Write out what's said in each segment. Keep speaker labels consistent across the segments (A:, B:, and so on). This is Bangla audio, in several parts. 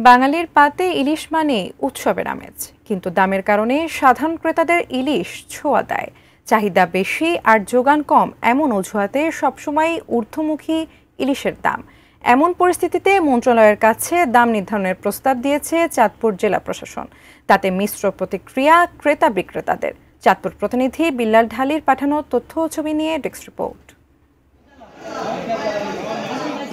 A: বাঙালির পাতে ইলিশ মানে উৎসবের আমেজ, কিন্তু দামের কারণে সাধারণ ক্রেতাদের ইলিশ ছোঁয়া দেয়। চাহিদা বেশি আর যোগান কম, এমন অজুহাতে সবসময় ঊর্ধ্বমুখী ইলিশের দাম। এমন পরিস্থিতিতে মন্ত্রণালয়ের কাছে দাম নির্ধারণের প্রস্তাব দিয়েছে চাঁদপুর জেলা প্রশাসন। তাতে মিশ্র প্রতিক্রিয়া ক্রেতা বিক্রেতাদের। চাঁদপুর প্রতিনিধি বিল্লাল ঢালির পাঠানো তথ্য ও ছবি নিয়ে ডেস্ক রিপোর্ট।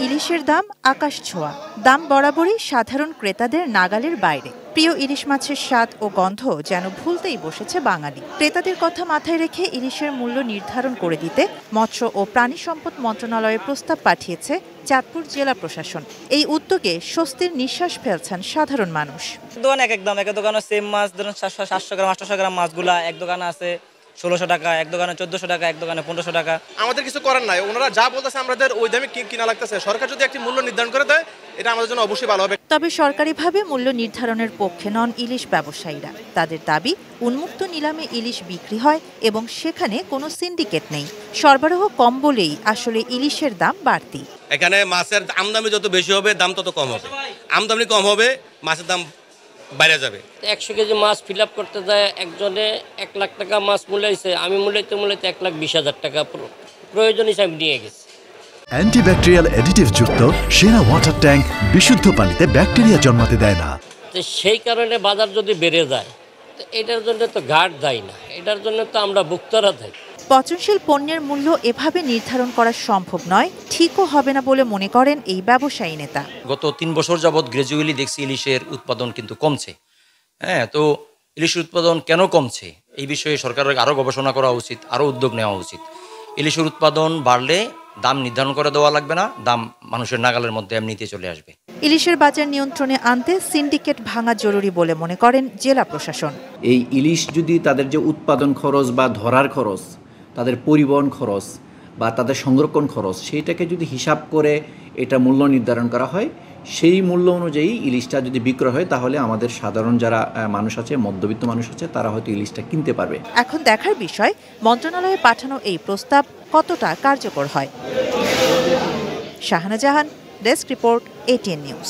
B: ইলিশের দাম আকাশ ছোঁয়া, দাম বরাবরই সাধারণ ক্রেতাদের নাগালের বাইরে। প্রিয় ইলিশ মাছের স্বাদ ও গন্ধ যেন ভুলতেই বসেছে বাঙালি। ক্রেতাদের কথা মাথায় রেখে ইলিশের মূল্য নির্ধারণ করে দিতে মৎস্য ও প্রাণী সম্পদ মন্ত্রণালয়ে প্রস্তাব পাঠিয়েছে চাঁদপুর জেলা প্রশাসন। এই উদ্যোগে স্বস্তির নিঃশ্বাস ফেলছেন সাধারণ মানুষ।
C: দোকান এক একদম, এক দোকানে সেম মাছ ধরুন 700 গ্রাম 800 গ্রাম মাছগুলা এক দোকানে আছে 1600 টাকা, এক দোকানে 1400 টাকা, এক দোকানে 1500 টাকা।
D: আমাদের কিছু করার নাই, ওনারা যা বলতেছে আমাদের ওই দামে কিনা লাগতেছে। সরকার যদি একটি মূল্য নির্ধারণ করে দেয়, এটা আমাদের জন্য অবশ্যই ভালো হবে।
B: তবে সরকারিভাবে মূল্য নির্ধারণের পক্ষে নন ইলিশ ব্যবসায়ীরা। তাদের দাবি, উন্মুক্ত নিলামে ইলিশ বিক্রি হয় এবং সেখানে কোনো সিন্ডিকেট নেই। সরবরাহ কম বলেই আসলে ইলিশের দাম বাড়তি।
E: এখানে মাছের আমদানি যত বেশি হবে দাম তত কম হবে, আমদানি কম হবে মাছের দাম বাইরে যাবে।
F: 100 কেজি মাছ ফিল আপ করতে যায় একজনে 1 লাখ টাকা মাছ মূল্যাইছে, আমি মূল্যাইতে 1,20,000 টাকা প্রয়োজন হিসাবে নিয়ে গেছি।
G: অ্যান্টিব্যাকটেরিয়াল অ্যাডিটিভ যুক্ত সেরা ওয়াটার ট্যাঙ্ক বিশুদ্ধ পানিতে ব্যাকটেরিয়া জন্মাতে দেয় না।
F: সেই কারণে বাজার যদি বেড়ে যায়, এটার জন্য তো ঘাট দেয় না, এটার জন্য তো আমরা ভুক্তরা থাকি।
B: পচনশীল পণ্যের মূল্য এভাবে নির্ধারণ করা সম্ভব নয়, ঠিকও হবে না বলে মনে করেন এই ব্যবসায়ী নেতা।
H: গত 3 বছর যাবৎ গ্র্যাজুয়ালি দেখছি ইলিশের উৎপাদন কিন্তু কমছে। তো ইলিশের উৎপাদন কেন কমছে এই বিষয়ে সরকারের আরও গবেষণা করা উচিত, আরও উদ্যোগ নেওয়া উচিত। ইলিশের উৎপাদন বাড়লে দাম নির্ধারণ করে দেওয়া লাগবে না, দাম মানুষের নাগালের মধ্যে এমনিতে চলে আসবে।
B: ইলিশের বাজার নিয়ন্ত্রণে আনতে সিন্ডিকেট ভাঙা জরুরি বলে মনে করেন জেলা প্রশাসন।
I: এই ইলিশ যদি তাদের যে উৎপাদন খরচ বা ধরার খরচ, তাদের পরিবহন খরচ বা তাদের সংরক্ষণ খরচ, সেইটাকে যদি হিসাব করে এটা মূল্য নির্ধারণ করা হয়, সেই মূল্য অনুযায়ী ইলিশটা যদি বিক্রয় হয়, তাহলে আমাদের সাধারণ যারা মানুষ আছে, মধ্যবিত্ত মানুষ আছে, তারা হয়তো ইলিশটা কিনতে পারবে।
B: এখন দেখার বিষয় মন্ত্রণালয়ে পাঠানো এই প্রস্তাব কতটা কার্যকর হয়। শাহানা জাহান, ডেস্ক রিপোর্ট, ATN নিউজ।